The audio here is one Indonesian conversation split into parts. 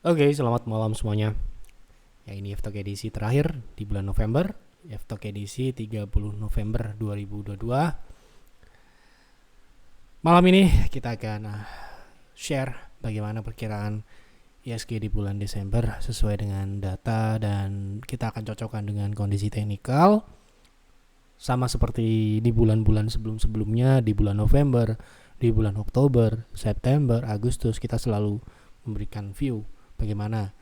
Oke, selamat malam semuanya. Ya, ini F-Talk edisi terakhir di bulan November. F-Talk edisi 30 November 2022. Malam ini kita akan share bagaimana perkiraan ISG di bulan Desember sesuai dengan data, dan kita akan cocokkan dengan kondisi teknikal. Sama seperti di bulan-bulan sebelum-sebelumnya, di bulan November, di bulan Oktober, September, Agustus, kita selalu memberikan view bagaimana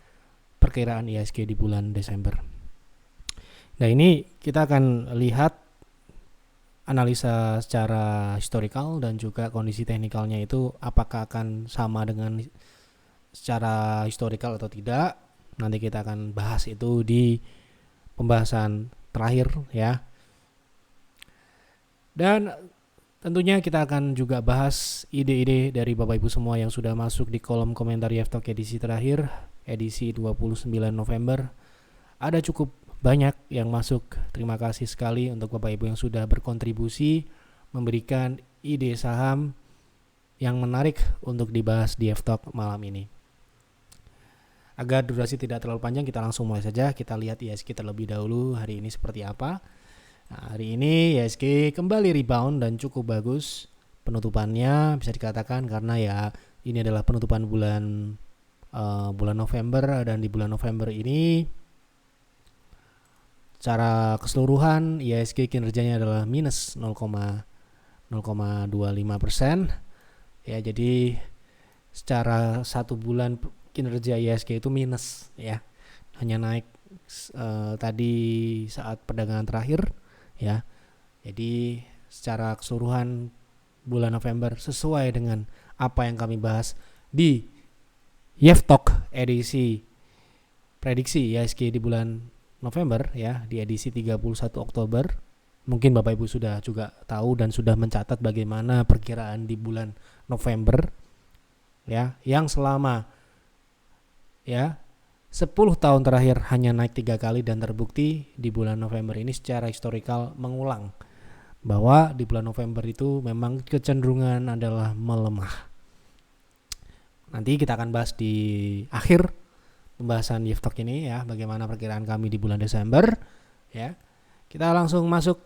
perkiraan ISG di bulan Desember. Nah, ini kita akan lihat analisa secara historical dan juga kondisi teknikalnya itu apakah akan sama dengan secara historical atau tidak. Nanti kita akan bahas itu di pembahasan terakhir ya. Dan tentunya kita akan juga bahas ide-ide dari Bapak Ibu semua yang sudah masuk di kolom komentar F-Talk edisi terakhir, edisi 29 November. Ada cukup banyak yang masuk. Terima kasih sekali untuk Bapak Ibu yang sudah berkontribusi memberikan ide saham yang menarik untuk dibahas di F-Talk malam ini. Agar durasi tidak terlalu panjang, kita langsung mulai saja. Kita lihat ISG terlebih dahulu hari ini seperti apa. Nah, hari ini ISG kembali rebound dan cukup bagus penutupannya, bisa dikatakan, karena ya ini adalah penutupan bulan November, dan di bulan November ini secara keseluruhan ISG kinerjanya adalah minus 0,25%. Ya, jadi secara satu bulan kinerja ISG itu minus ya. Hanya naik tadi saat perdagangan terakhir ya. Jadi secara keseluruhan bulan November sesuai dengan apa yang kami bahas di F-Talk edisi prediksi ISG di bulan November ya, di edisi 31 Oktober. Mungkin Bapak Ibu sudah juga tahu dan sudah mencatat bagaimana perkiraan di bulan November ya, yang selama ya 10 tahun terakhir hanya naik 3 kali, dan terbukti di bulan November ini secara historikal mengulang bahwa di bulan November itu memang kecenderungan adalah melemah. Nanti kita akan bahas di akhir pembahasan F-Talk ini ya, bagaimana perkiraan kami di bulan Desember ya. Kita langsung masuk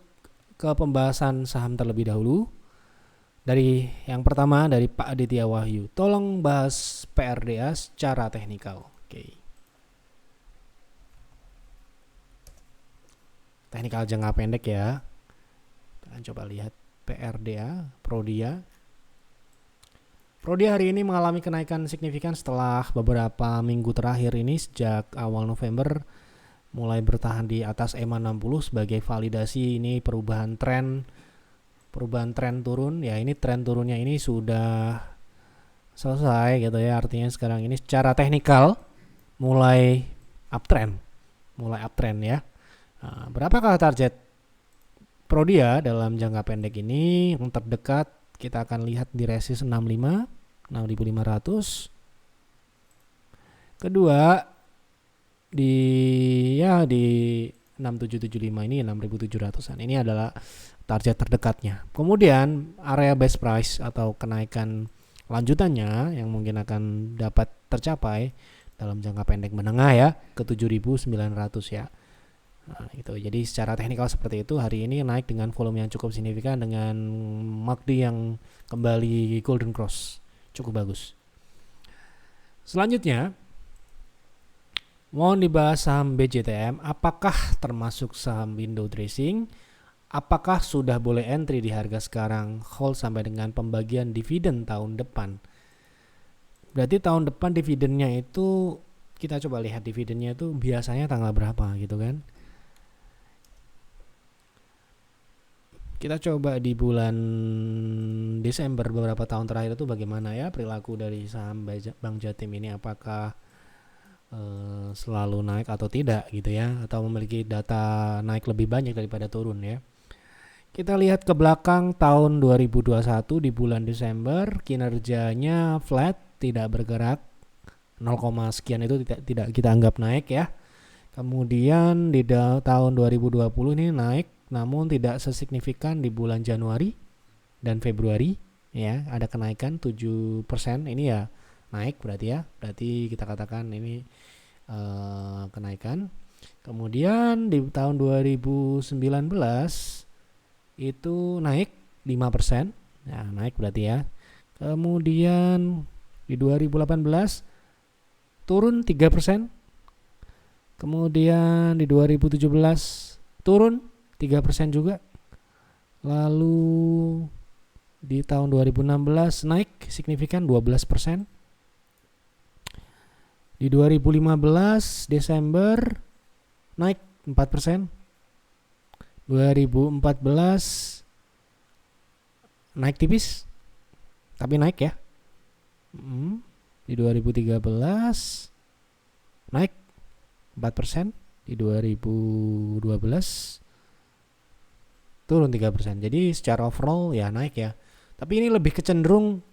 ke pembahasan saham terlebih dahulu. Dari yang pertama dari Pak Aditya Wahyu, tolong bahas PRDA secara teknikal. Oke. Teknikal jangka pendek ya. Kita coba lihat PRDA, Prodia. Prodia hari ini mengalami kenaikan signifikan setelah beberapa minggu terakhir ini, sejak awal November mulai bertahan di atas EMA 60 sebagai validasi ini perubahan tren turun ya. Ini tren turunnya ini sudah selesai gitu ya, artinya sekarang ini secara teknikal mulai uptrend ya. Nah, berapakah target Prodia dalam jangka pendek ini? Yang terdekat kita akan lihat di resist 65, 6.500. Kedua di 6775 ini 6.700-an. Ini adalah target terdekatnya. Kemudian area best price atau kenaikan lanjutannya yang mungkin akan dapat tercapai dalam jangka pendek menengah ya, ke 7.900 ya. Nah, itu. Jadi secara teknikal seperti itu, hari ini naik dengan volume yang cukup signifikan dengan MACD yang kembali golden cross, cukup bagus. Selanjutnya mohon dibahas saham BJTM. Apakah termasuk saham window dressing? Apakah sudah boleh entry di harga sekarang, hold sampai dengan pembagian dividen tahun depan? Berarti tahun depan dividennya itu, kita coba lihat dividennya itu biasanya tanggal berapa gitu kan. Kita coba di bulan Desember beberapa tahun terakhir itu bagaimana ya perilaku dari saham Bank Jatim ini, apakah selalu naik atau tidak gitu ya, atau memiliki data naik lebih banyak daripada turun ya. Kita lihat ke belakang tahun 2021 di bulan Desember, kinerjanya flat, tidak bergerak, 0, sekian itu tidak kita anggap naik ya. Kemudian di tahun 2020 ini naik, namun tidak sesignifikan di bulan Januari dan Februari ya, ada kenaikan 7%. Ini ya naik berarti ya. Berarti kita katakan ini kenaikan. Kemudian di tahun 2019 itu naik 5%. Ya, naik berarti ya. Kemudian di 2018 turun 3%. Kemudian di 2017 turun 3% juga. Lalu di tahun 2016 naik signifikan 12%. Di 2015 Desember naik 4%. 2014 naik tipis tapi naik ya. Di 2013 naik 4%. Di 2012 turun 3%. Jadi secara overall ya naik ya. Tapi ini lebih kecenderung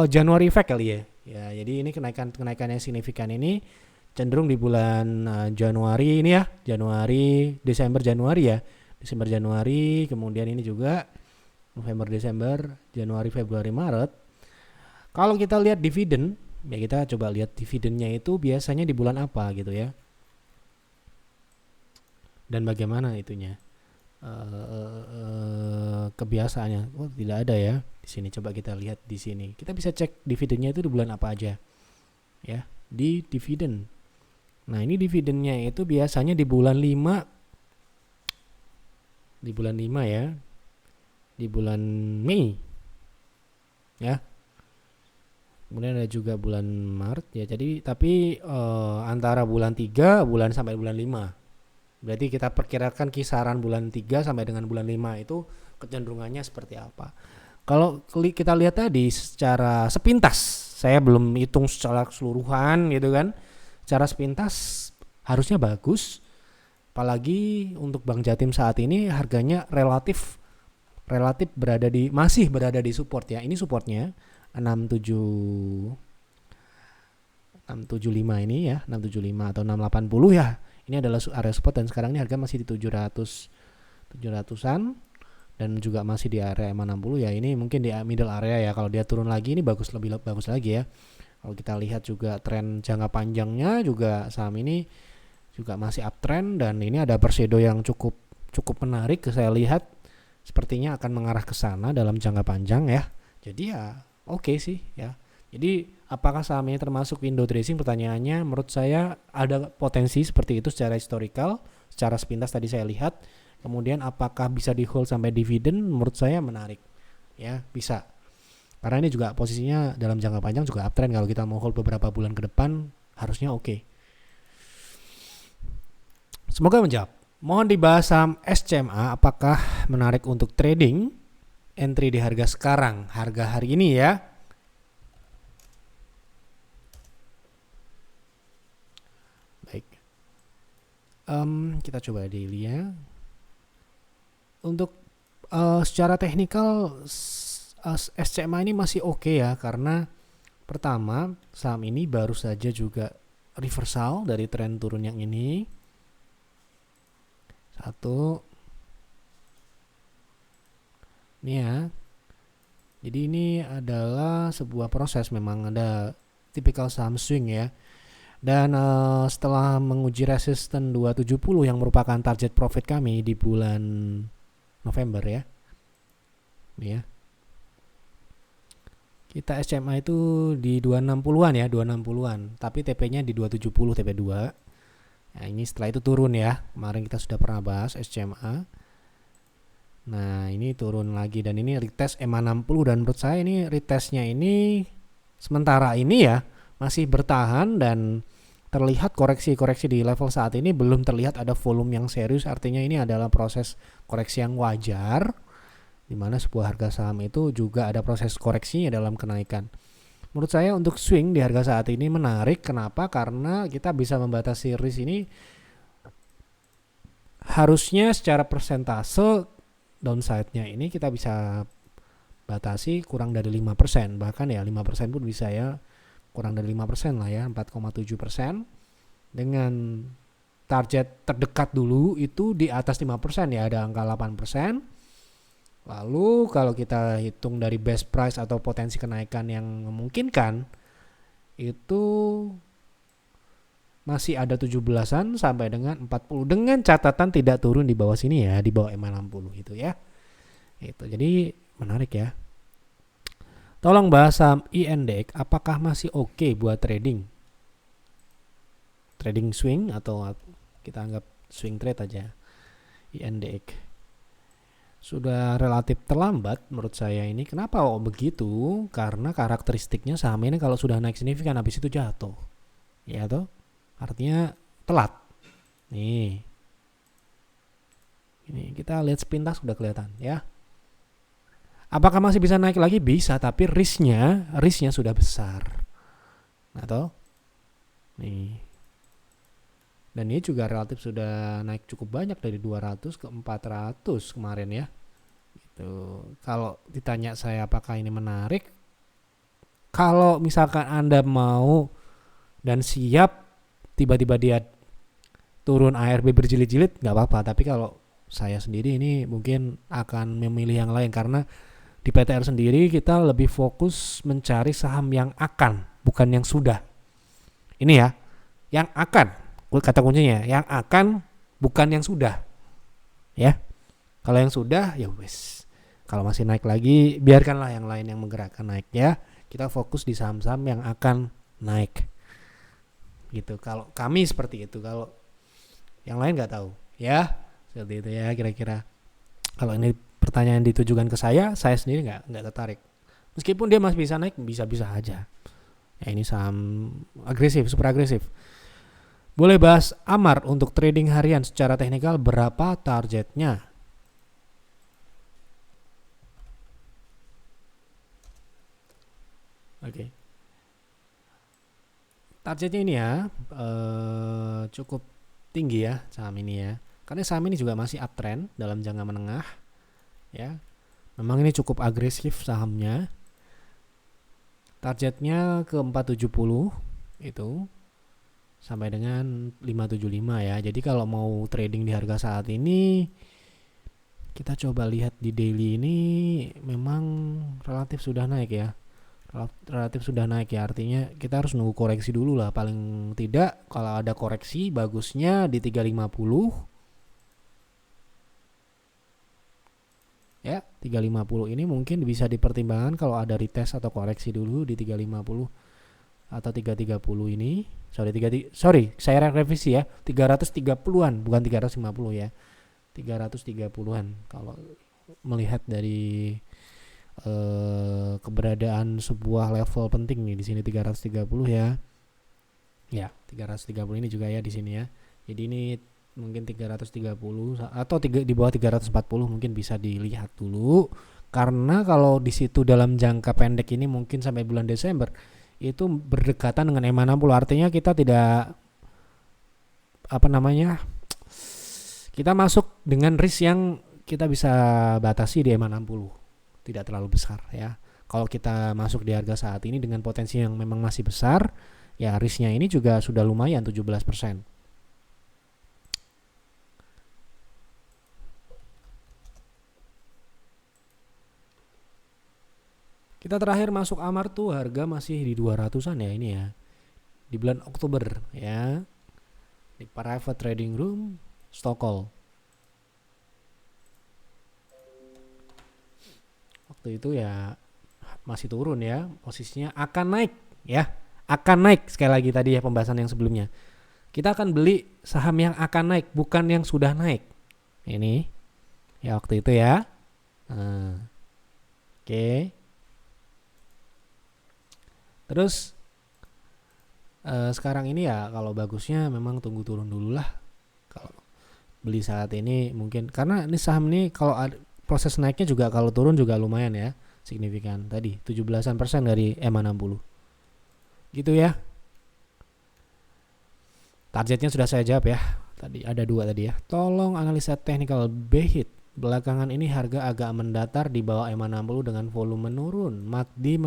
Januari effect kali ya. Ya, jadi ini kenaikan yang signifikan ini cenderung di bulan Januari ini ya. Desember Januari ya. Desember Januari, kemudian ini juga November Desember, Januari Februari Maret. Kalau kita lihat dividen, ya kita coba lihat dividennya itu biasanya di bulan apa gitu ya. Dan bagaimana itunya? Kebiasaannya. Oh, tidak ada ya. Di sini coba kita lihat di sini. Kita bisa cek dividennya itu di bulan apa aja. Ya, di dividen. Nah, ini dividennya itu biasanya di bulan 5. Di bulan 5 ya. Di bulan Mei. Ya. Kemudian ada juga bulan Maret ya. Jadi tapi antara bulan 3 bulan sampai bulan 5. Berarti kita perkirakan kisaran bulan 3 sampai dengan bulan 5 itu kecenderungannya seperti apa. Kalau kita lihat tadi secara sepintas, saya belum hitung secara keseluruhan gitu kan. Secara sepintas harusnya bagus. Apalagi untuk Bank Jatim saat ini harganya relatif masih berada di support ya. Ini supportnya 675 ini ya, 675 atau 680 ya. Ini adalah area support dan sekarang ini harga masih di 700-an dan juga masih di area 560 ya. Ini mungkin di middle area ya. Kalau dia turun lagi ini lebih bagus lagi ya. Kalau kita lihat juga tren jangka panjangnya juga saham ini juga masih uptrend dan ini ada perseido yang cukup menarik. Saya lihat sepertinya akan mengarah ke sana dalam jangka panjang ya. Jadi ya oke sih ya. Jadi apakah saham ini termasuk window dressing? Pertanyaannya menurut saya ada potensi seperti itu secara historical, secara sepintas tadi saya lihat. Kemudian apakah bisa di hold sampai dividen? Menurut saya menarik. Ya, bisa. Karena ini juga posisinya dalam jangka panjang juga uptrend. Kalau kita mau hold beberapa bulan ke depan harusnya oke. Semoga menjawab. Mohon dibahas saham SCMA apakah menarik untuk trading? Entry di harga sekarang, harga hari ini ya. Baik. Kita coba dilihat. Untuk secara teknikal SCMA ini masih oke ya, karena pertama saham ini baru saja juga reversal dari tren turun yang ini. Satu. Ini ya. Jadi ini adalah sebuah proses, memang ada tipikal saham swing ya. Dan setelah menguji resisten 270 yang merupakan target profit kami di bulan November ya. Ini ya. Kita SCMA itu di 260-an ya, 260-an. Tapi TP-nya di 270 TP2. Nah, ini setelah itu turun ya. Kemarin kita sudah pernah bahas SCMA. Nah, ini turun lagi dan ini retest EMA 60 dan menurut saya ini retestnya ini sementara ini ya masih bertahan dan terlihat koreksi-koreksi di level saat ini belum terlihat ada volume yang serius. Artinya ini adalah proses koreksi yang wajar, di mana sebuah harga saham itu juga ada proses koreksinya dalam kenaikan. Menurut saya untuk swing di harga saat ini menarik. Kenapa? Karena kita bisa membatasi risk ini harusnya secara persentase downside-nya ini kita bisa batasi kurang dari 5%. Bahkan ya 5% pun bisa ya, kurang dari 5% lah ya, 4,7%. Dengan target terdekat dulu itu di atas 5% ya, ada angka 8%. Lalu kalau kita hitung dari best price atau potensi kenaikan yang memungkinkan, itu masih ada 17-an sampai dengan 40 dengan catatan tidak turun di bawah sini ya, di bawah EMA 60 gitu ya. Itu jadi menarik ya. Tolong bahas saham INDX, apakah masih oke buat trading? Trading swing atau kita anggap swing trade aja. INDX sudah relatif terlambat menurut saya ini. Kenapa begitu? Karena karakteristiknya saham ini kalau sudah naik signifikan habis itu jatuh. Ya toh? Artinya telat. Nih. Ini kita lihat sepintas sudah kelihatan ya. Apakah masih bisa naik lagi? Bisa, tapi risknya sudah besar. Nah toh? Nih. Dan ini juga relatif sudah naik cukup banyak dari 200 ke 400 kemarin ya. Gitu. Kalau ditanya saya apakah ini menarik, kalau misalkan Anda mau dan siap tiba-tiba dia turun ARB berjilid-jilid nggak apa-apa. Tapi kalau saya sendiri ini mungkin akan memilih yang lain, karena di PTR sendiri kita lebih fokus mencari saham yang akan, bukan yang sudah. Ini ya, yang akan. Kata kuncinya yang akan, bukan yang sudah ya. Kalau yang sudah ya wes, kalau masih naik lagi biarkanlah yang lain yang menggerakkan naik ya. Kita fokus di saham-saham yang akan naik gitu. Kalau kami seperti itu, kalau yang lain nggak tahu ya, seperti itu ya kira-kira. Kalau ini pertanyaan ditujukan ke saya sendiri nggak tertarik, meskipun dia masih bisa naik, bisa-bisa aja ya. Ini saham agresif, super agresif. Boleh bahas AMAR untuk trading harian secara teknikal, berapa targetnya? Oke. Targetnya ini ya cukup tinggi ya saham ini ya. Karena saham ini juga masih uptrend dalam jangka menengah ya. Memang ini cukup agresif sahamnya. Targetnya ke 470 itu sampai dengan 575 ya. Jadi kalau mau trading di harga saat ini, kita coba lihat di daily ini memang relatif sudah naik ya. Relatif sudah naik ya, artinya kita harus nunggu koreksi dulu lah. Paling tidak kalau ada koreksi bagusnya di 350 ya. 350 ini mungkin bisa dipertimbangkan kalau ada retest atau koreksi dulu di 350 atau 330 ini. Sorry, saya revisi ya. 330-an, bukan 350 ya. 330-an kalau melihat dari keberadaan sebuah level penting nih di sini 330 ya. Ya, 330 ini juga ya di sini ya. Jadi ini mungkin 330 atau di bawah 340 mungkin bisa dilihat dulu. Karena kalau di situ dalam jangka pendek ini mungkin sampai bulan Desember itu berdekatan dengan EMA 60, artinya kita tidak kita masuk dengan risk yang kita bisa batasi di EMA 60, tidak terlalu besar ya. Kalau kita masuk di harga saat ini dengan potensi yang memang masih besar ya, risknya ini juga sudah lumayan 17%. Kita terakhir masuk AMAR tuh harga masih di 200-an ya ini ya. Di bulan Oktober ya. Di private trading room Stockholm. Waktu itu ya masih turun ya. Posisinya akan naik ya. Akan naik, sekali lagi tadi ya pembahasan yang sebelumnya. Kita akan beli saham yang akan naik, bukan yang sudah naik. Ini ya waktu itu ya. Oke. Terus sekarang ini ya kalau bagusnya memang tunggu turun dulu lah. Kalau beli saat ini mungkin, karena ini saham ini kalau proses naiknya juga kalau turun juga lumayan ya, signifikan. Tadi 17% dari EMA 60. Gitu ya. Targetnya sudah saya jawab ya. Tadi ada 2 tadi ya. Tolong analisa technical BHIT. Belakangan ini harga agak mendatar di bawah EMA 60 dengan volume menurun. MACD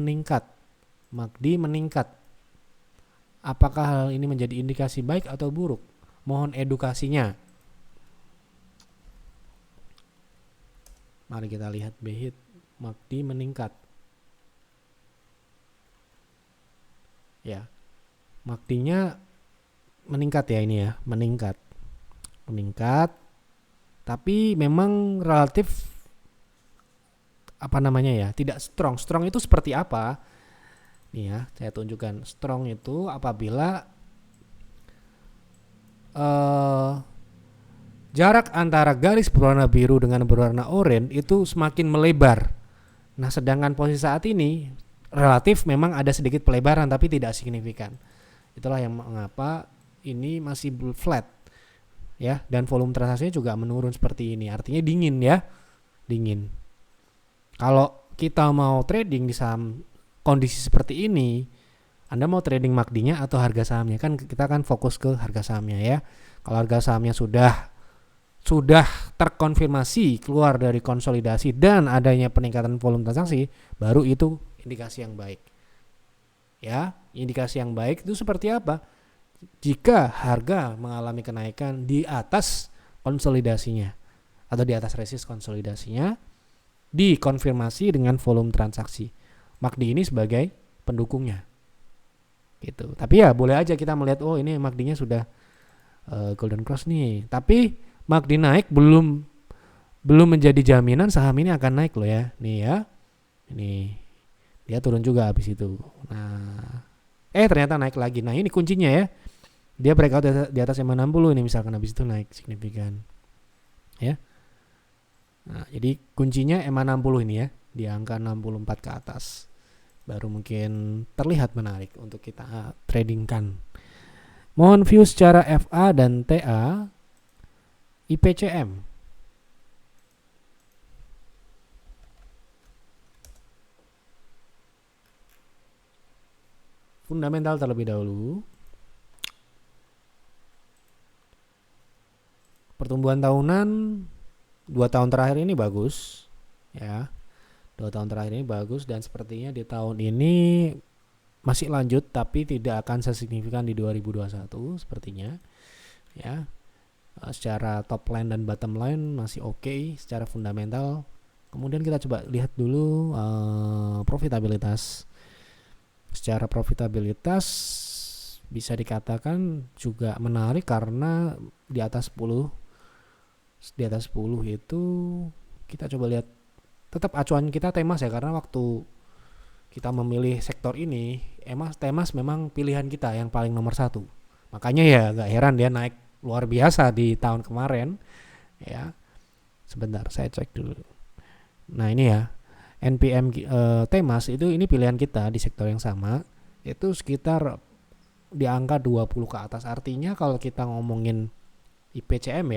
meningkat. Apakah hal ini menjadi indikasi baik atau buruk? Mohon edukasinya. Mari kita lihat BHIT MACD meningkat. Ya, MACD-nya meningkat ya ini ya, meningkat. Tapi memang relatif tidak strong. Strong itu seperti apa? Nih ya, saya tunjukkan. Strong itu apabila jarak antara garis berwarna biru dengan berwarna oranye itu semakin melebar. Nah, sedangkan posisi saat ini relatif memang ada sedikit pelebaran tapi tidak signifikan. Itulah yang mengapa ini masih flat ya, dan volume transaksinya juga menurun seperti ini. Artinya dingin ya. Dingin. Kalau kita mau trading di saham kondisi seperti ini, Anda mau trading MACD-nya atau harga sahamnya? Kan kita kan fokus ke harga sahamnya ya. Kalau harga sahamnya sudah terkonfirmasi keluar dari konsolidasi dan adanya peningkatan volume transaksi, baru itu indikasi yang baik. Ya, indikasi yang baik itu seperti apa? Jika harga mengalami kenaikan di atas konsolidasinya atau di atas resist konsolidasinya, dikonfirmasi dengan volume transaksi. MACD ini sebagai pendukungnya. Gitu. Tapi ya boleh aja kita melihat ini MACD-nya sudah golden cross nih. Tapi MACD naik belum menjadi jaminan saham ini akan naik loh ya. Nih ya. Ini dia turun juga habis itu. Nah, ternyata naik lagi. Nah, ini kuncinya ya. Dia breakout di atas 560 ini misalkan habis itu naik signifikan. Ya. Nah, jadi kuncinya MA60 ini ya, di angka 64 ke atas. Baru mungkin terlihat menarik untuk kita tradingkan. Mohon view secara FA dan TA IPCM. Fundamental terlebih dahulu. Pertumbuhan tahunan 2 tahun terakhir ini bagus ya. 2 tahun terakhir ini bagus dan sepertinya di tahun ini masih lanjut tapi tidak akan sesignifikan di 2021 sepertinya ya. Secara top line dan bottom line masih oke secara fundamental. Kemudian kita coba lihat dulu profitabilitas. Secara profitabilitas bisa dikatakan juga menarik karena di atas 10 itu kita coba lihat, tetap acuan kita Temas ya, karena waktu kita memilih sektor ini Temas memang pilihan kita yang paling nomor 1. Makanya ya gak heran dia naik luar biasa di tahun kemarin ya. Sebentar saya cek dulu. Nah ini ya NPM Temas itu ini pilihan kita di sektor yang sama itu sekitar di angka 20 ke atas. Artinya kalau kita ngomongin IPCM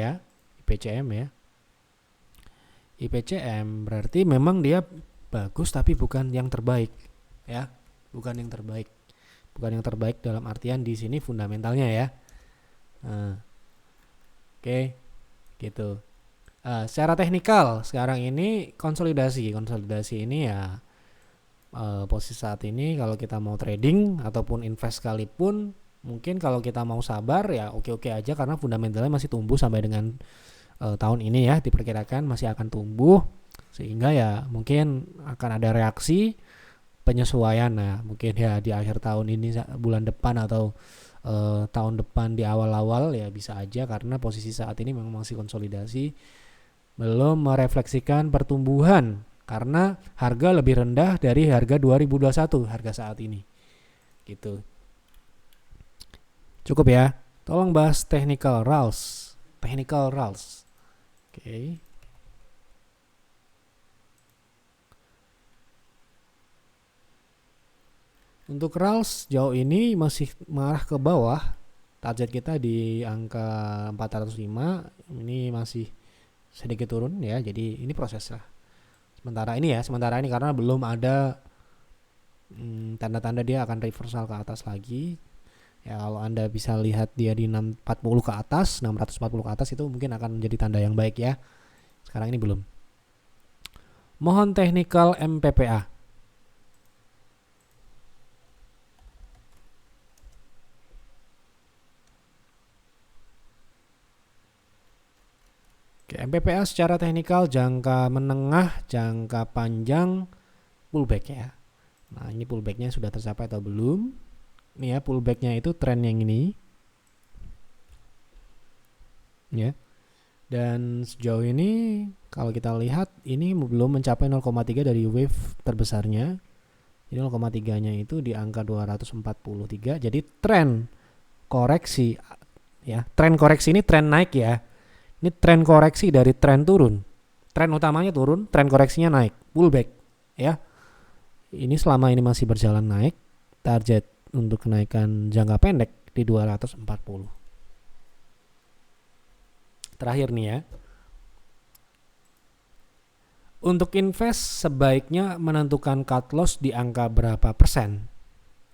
berarti memang dia bagus tapi bukan yang terbaik ya, bukan yang terbaik dalam artian di sini fundamentalnya ya. Oke, gitu. Secara teknikal sekarang ini konsolidasi ini ya, posisi saat ini kalau kita mau trading ataupun invest sekalipun, mungkin kalau kita mau sabar ya oke aja karena fundamentalnya masih tumbuh sampai dengan tahun ini ya, diperkirakan masih akan tumbuh, sehingga ya mungkin akan ada reaksi penyesuaian ya, mungkin ya di akhir tahun ini, bulan depan atau tahun depan di awal-awal ya bisa aja, karena posisi saat ini memang masih konsolidasi, belum merefleksikan pertumbuhan karena harga lebih rendah dari harga 2021 harga saat ini gitu. Cukup ya, tolong bahas technical rules. Oke. Untuk RALS jauh ini masih mengarah ke bawah. Target kita di angka 405, ini masih sedikit turun ya. Jadi ini proses lah. Sementara ini karena belum ada tanda-tanda dia akan reversal ke atas lagi. Ya kalau Anda bisa lihat dia di 640 ke atas, 640 ke atas itu mungkin akan menjadi tanda yang baik ya. Sekarang ini belum. Mohon technical MPPA. Oke, MPPA secara teknikal jangka menengah, jangka panjang pullback ya. Nah, ini pullbacknya sudah tercapai atau belum? Ini ya, pullbacknya itu tren yang ini. Ya. Dan sejauh ini kalau kita lihat ini belum mencapai 0,3 dari wave terbesarnya. Jadi 0,3-nya itu di angka 243. Jadi tren koreksi ya, tren koreksi ini tren naik ya. Ini tren koreksi dari tren turun. Tren utamanya turun, tren koreksinya naik, pullback ya. Ini selama ini masih berjalan naik, target untuk kenaikan jangka pendek di 240. Terakhir nih ya. Untuk invest sebaiknya menentukan cut loss di angka berapa persen.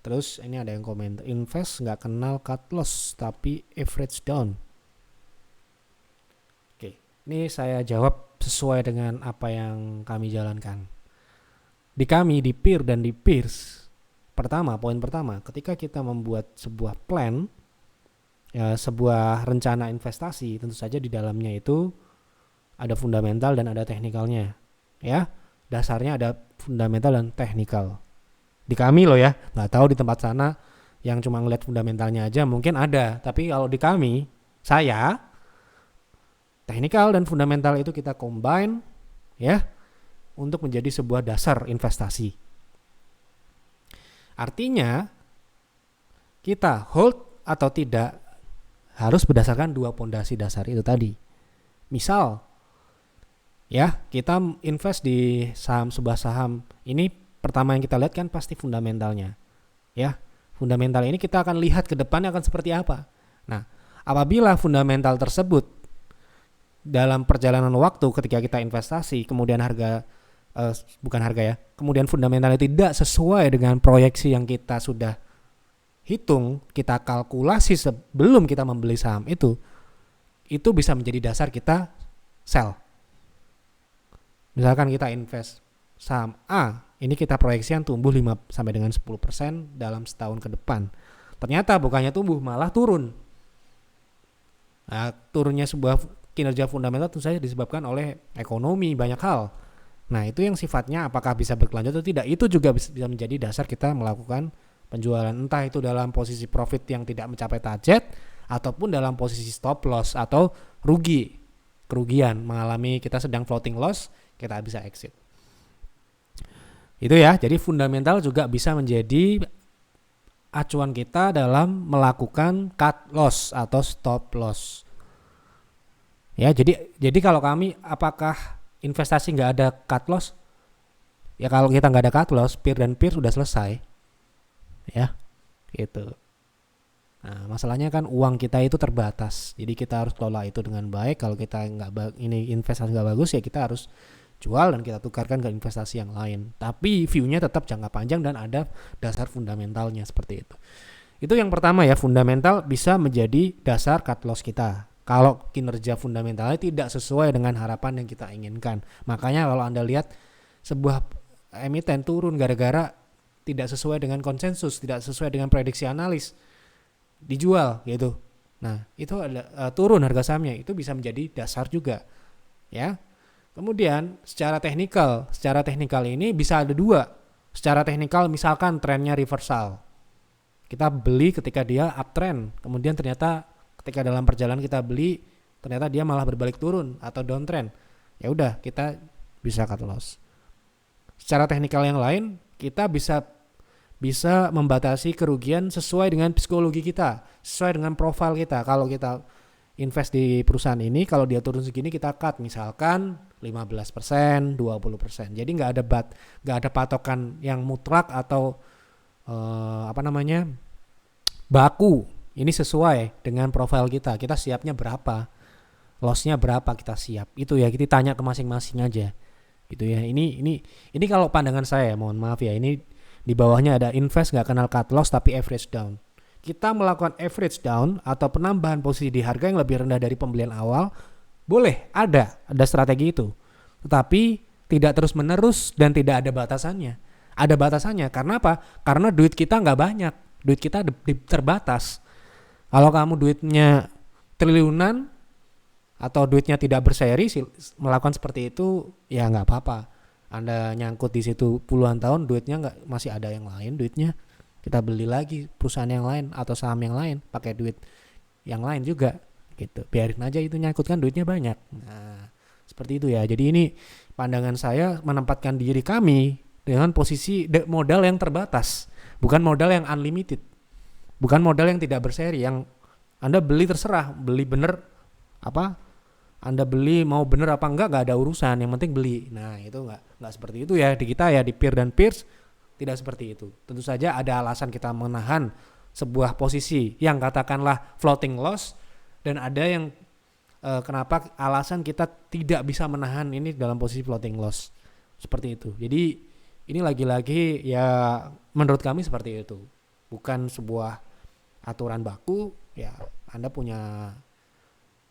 Terus ini ada yang komen, invest nggak kenal cut loss tapi average down. Oke, ini saya jawab sesuai dengan apa yang kami jalankan. Di kami, di peer dan di peers, poin pertama, ketika kita membuat sebuah plan, ya, sebuah rencana investasi, tentu saja di dalamnya itu ada fundamental dan ada teknikalnya. Ya, dasarnya ada fundamental dan teknikal. Di kami loh ya, nggak tahu di tempat sana yang cuma ngeliat fundamentalnya aja mungkin ada, tapi kalau di kami, saya teknikal dan fundamental itu kita combine ya untuk menjadi sebuah dasar investasi. Artinya kita hold atau tidak harus berdasarkan dua pondasi dasar itu tadi. Misal ya, kita invest di sebuah saham. Ini pertama yang kita lihat kan pasti fundamentalnya. Ya, fundamental ini kita akan lihat ke depannya akan seperti apa. Nah, apabila fundamental tersebut dalam perjalanan waktu ketika kita investasi, kemudian kemudian fundamentalnya tidak sesuai dengan proyeksi yang kita sudah hitung, kita kalkulasi sebelum kita membeli saham itu bisa menjadi dasar kita sell. Misalkan kita invest saham A, ini kita proyeksikan tumbuh 5 sampai dengan 10% dalam setahun ke depan. Ternyata bukannya tumbuh, malah turun. Nah, turunnya sebuah kinerja fundamental tentu saja disebabkan oleh ekonomi, banyak hal. Nah, itu yang sifatnya apakah bisa berkelanjut atau tidak, itu juga bisa menjadi dasar kita melakukan penjualan. Entah itu dalam posisi profit yang tidak mencapai target, ataupun dalam posisi stop loss atau kerugian, mengalami kita sedang floating loss, kita bisa exit. Itu ya, jadi fundamental juga bisa menjadi acuan kita dalam melakukan cut loss atau stop loss. Ya, jadi kalau kami, apakah investasi nggak ada cut loss? Ya kalau kita nggak ada cut loss, peer dan peer sudah selesai. Ya, gitu. Nah, masalahnya kan uang kita itu terbatas, jadi kita harus kelola itu dengan baik. Kalau kita ini investasi nggak bagus, ya kita harus jual dan kita tukarkan ke investasi yang lain. Tapi view-nya tetap jangka panjang dan ada dasar fundamentalnya seperti itu. Itu yang pertama ya, fundamental bisa menjadi dasar cut loss kita. Kalau kinerja fundamentalnya tidak sesuai dengan harapan yang kita inginkan. Makanya kalau Anda lihat sebuah emiten turun gara-gara tidak sesuai dengan konsensus, tidak sesuai dengan prediksi analis, dijual gitu. Nah, itu ada turun harga sahamnya, itu bisa menjadi dasar juga. Ya. Kemudian secara teknikal ini bisa ada dua. Secara teknikal misalkan trennya reversal. Kita beli ketika dia uptrend, kemudian ternyata ketika dalam perjalanan kita beli ternyata dia malah berbalik turun atau downtrend. Ya udah, kita bisa cut loss. Secara teknikal yang lain, kita bisa membatasi kerugian sesuai dengan psikologi kita, sesuai dengan profil kita. Kalau kita invest di perusahaan ini, kalau dia turun segini kita cut misalkan 15%, 20%. Jadi nggak ada patokan yang mutlak atau baku. Ini sesuai dengan profil kita. Kita siapnya berapa, lossnya berapa kita siap. Itu ya, kita tanya ke masing-masing aja. Gitu ya. Ini kalau pandangan saya, mohon maaf ya. Ini di bawahnya ada invest nggak kenal cut loss tapi average down. Kita melakukan average down atau penambahan posisi di harga yang lebih rendah dari pembelian awal, boleh, ada strategi itu. Tetapi tidak terus menerus dan tidak ada batasannya. Ada batasannya, karena apa? Karena duit kita nggak banyak, duit kita terbatas. Kalau kamu duitnya triliunan, atau duitnya tidak berseri melakukan seperti itu, ya nggak apa-apa. Anda nyangkut di situ puluhan tahun, duitnya nggak, masih ada yang lain duitnya, kita beli lagi perusahaan yang lain atau saham yang lain pakai duit yang lain juga gitu, biarin aja itu nyangkut, kan duitnya banyak. Nah seperti itu ya. Jadi ini pandangan saya menempatkan diri kami dengan posisi modal yang terbatas, bukan modal yang unlimited, bukan modal yang tidak berseri, yang Anda beli terserah, beli bener apa, Anda beli mau bener apa enggak gak ada urusan, yang penting beli. Nah itu nggak seperti itu ya di kita ya, di peer dan peers tidak seperti itu. Tentu saja ada alasan kita menahan sebuah posisi yang katakanlah floating loss, dan ada yang kenapa alasan kita tidak bisa menahan ini dalam posisi floating loss seperti itu. Jadi ini lagi-lagi ya menurut kami seperti itu, bukan sebuah aturan baku ya. Anda punya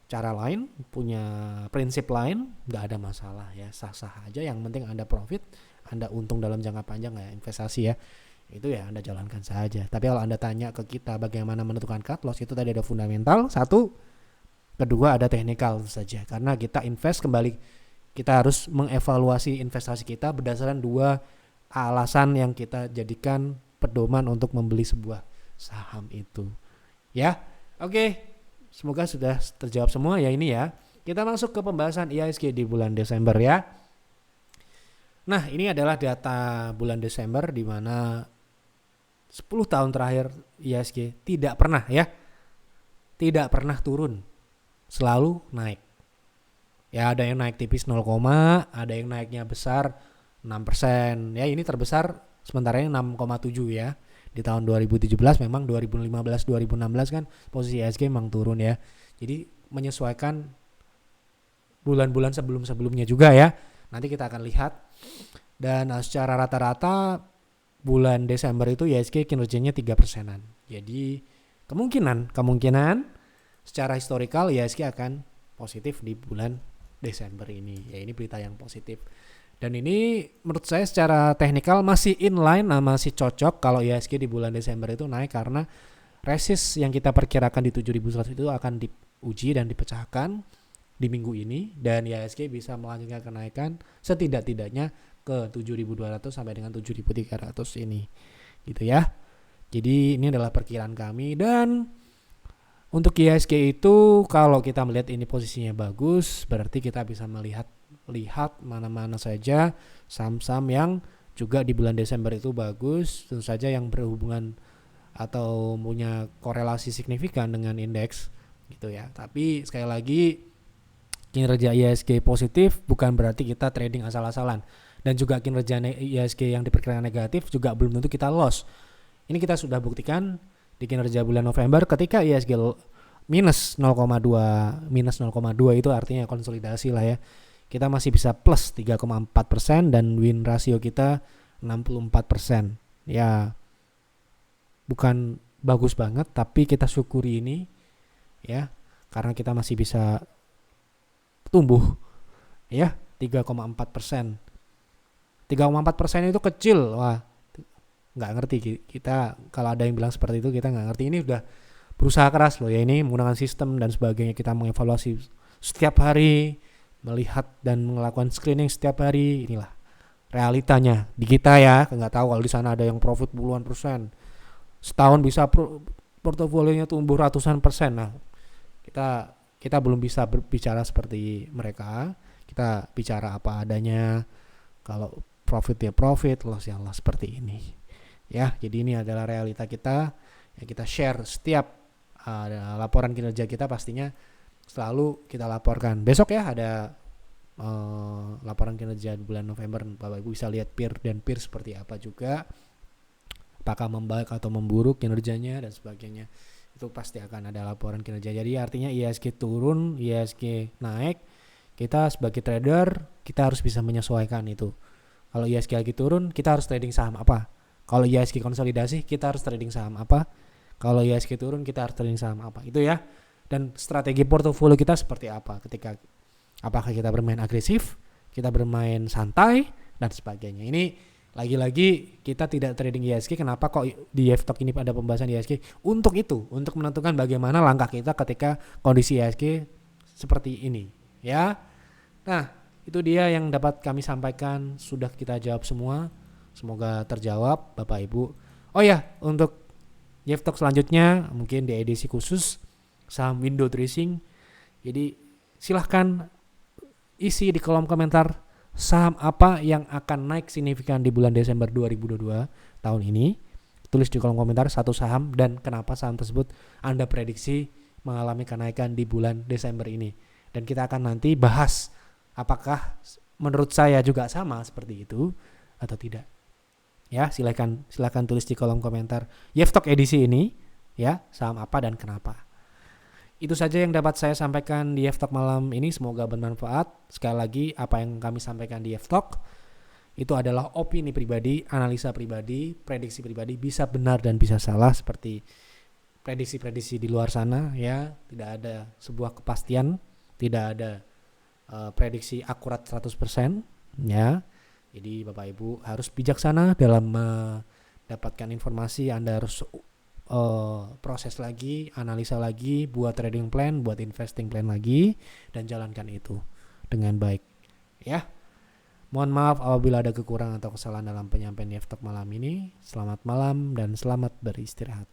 cara lain, punya prinsip lain, nggak ada masalah ya, sah-sah aja. Yang penting Anda profit, Anda untung dalam jangka panjang ya, investasi ya, itu ya Anda jalankan saja. Tapi kalau Anda tanya ke kita bagaimana menentukan cut loss, itu tadi ada fundamental satu, kedua ada teknikal saja. Karena kita invest kembali, kita harus mengevaluasi investasi kita berdasarkan dua alasan yang kita jadikan pedoman untuk membeli sebuah saham itu ya. Oke. Semoga sudah terjawab semua ya ini ya. Kita masuk ke pembahasan IHSG di bulan Desember ya. Nah ini adalah data bulan Desember di mana 10 tahun terakhir IHSG tidak pernah ya, tidak pernah turun, selalu naik. Ya ada yang naik tipis 0, ada yang naiknya besar 6%. Ya ini terbesar sementara yang 6,7 ya. Di tahun 2017 memang 2015 2016 kan posisi IHSG memang turun ya. Jadi menyesuaikan bulan-bulan sebelum-sebelumnya juga ya. Nanti kita akan lihat. Dan secara rata-rata bulan Desember itu IHSG kinerjanya 3%-an. Jadi kemungkinan secara historikal IHSG akan positif di bulan Desember ini. Ya ini berita yang positif. Dan ini menurut saya secara teknikal masih inline, masih cocok kalau IHSG di bulan Desember itu naik, karena resist yang kita perkirakan di 7.100 itu akan diuji dan dipecahkan di minggu ini, dan IHSG bisa melanjutkan kenaikan setidak-tidaknya ke 7.200 sampai dengan 7.300 ini gitu ya. Jadi ini adalah perkiraan kami. Dan untuk IHSG itu kalau kita melihat ini posisinya bagus, berarti kita bisa melihat mana-mana saja saham-saham yang juga di bulan Desember itu bagus, tentu saja yang berhubungan atau punya korelasi signifikan dengan indeks gitu ya. Tapi sekali lagi kinerja IHSG positif bukan berarti kita trading asal-asalan, dan juga kinerja IHSG yang diperkirakan negatif juga belum tentu kita loss. Ini kita sudah buktikan di kinerja bulan November ketika IHSG minus 0,2 itu artinya konsolidasi lah ya. Kita masih bisa plus 3,4% dan win ratio kita 64%. Ya bukan bagus banget, tapi kita syukuri ini ya, karena kita masih bisa tumbuh ya 3,4%. 3,4% itu kecil. Wah, nggak ngerti kita kalau ada yang bilang seperti itu, kita nggak ngerti. Ini udah berusaha keras loh ya, ini menggunakan sistem dan sebagainya, kita mengevaluasi setiap hari, melihat dan melakukan screening setiap hari. Inilah realitanya di kita ya. Nggak tahu kalau di sana ada yang profit puluhan persen, setahun bisa portofolionya tumbuh ratusan persen. Nah kita belum bisa berbicara seperti mereka. Kita bicara apa adanya. Kalau profit ya profit, loss ya loss, seperti ini ya. Jadi ini adalah realita kita ya, kita share setiap laporan kinerja kita pastinya selalu kita laporkan. Besok ya ada laporan kinerja di bulan November, Bapak Ibu bisa lihat peer dan peer seperti apa juga, apakah membaik atau memburuk kinerjanya dan sebagainya. Itu pasti akan ada laporan kinerja. Jadi artinya IHSG turun, IHSG naik, kita sebagai trader kita harus bisa menyesuaikan itu. Kalau IHSG lagi turun, kita harus trading saham apa? Kalau IHSG konsolidasi, kita harus trading saham apa? Kalau IHSG turun, kita harus trading saham apa? Itu ya. Dan strategi portofolio kita seperti apa ketika, apakah kita bermain agresif, kita bermain santai dan sebagainya. Ini lagi-lagi kita tidak trading IHSG. Kenapa kok di F-Talk ini ada pembahasan IHSG? Untuk itu, untuk menentukan bagaimana langkah kita ketika kondisi IHSG seperti ini ya. Nah, itu dia yang dapat kami sampaikan, sudah kita jawab semua. Semoga terjawab Bapak Ibu. Oh ya, untuk Jeff Talk selanjutnya mungkin di edisi khusus saham window dressing. Jadi silahkan isi di kolom komentar saham apa yang akan naik signifikan di bulan Desember 2022 tahun ini. Tulis di kolom komentar satu saham dan kenapa saham tersebut Anda prediksi mengalami kenaikan di bulan Desember ini. Dan kita akan nanti bahas apakah menurut saya juga sama seperti itu atau tidak. Ya, silakan tulis di kolom komentar Jeff Talk edisi ini ya, saham apa dan kenapa. Itu saja yang dapat saya sampaikan di Jeff Talk malam ini, semoga bermanfaat. Sekali lagi, apa yang kami sampaikan di Jeff Talk itu adalah opini pribadi, analisa pribadi, prediksi pribadi, bisa benar dan bisa salah seperti prediksi-prediksi di luar sana ya, tidak ada sebuah kepastian, tidak ada prediksi akurat 100% ya. Jadi Bapak Ibu harus bijaksana dalam mendapatkan informasi. Anda harus proses lagi, analisa lagi, buat trading plan, buat investing plan lagi, dan jalankan itu dengan baik ya. Mohon maaf apabila ada kekurangan atau kesalahan dalam penyampaian Jeff Talk malam ini. Selamat malam dan selamat beristirahat.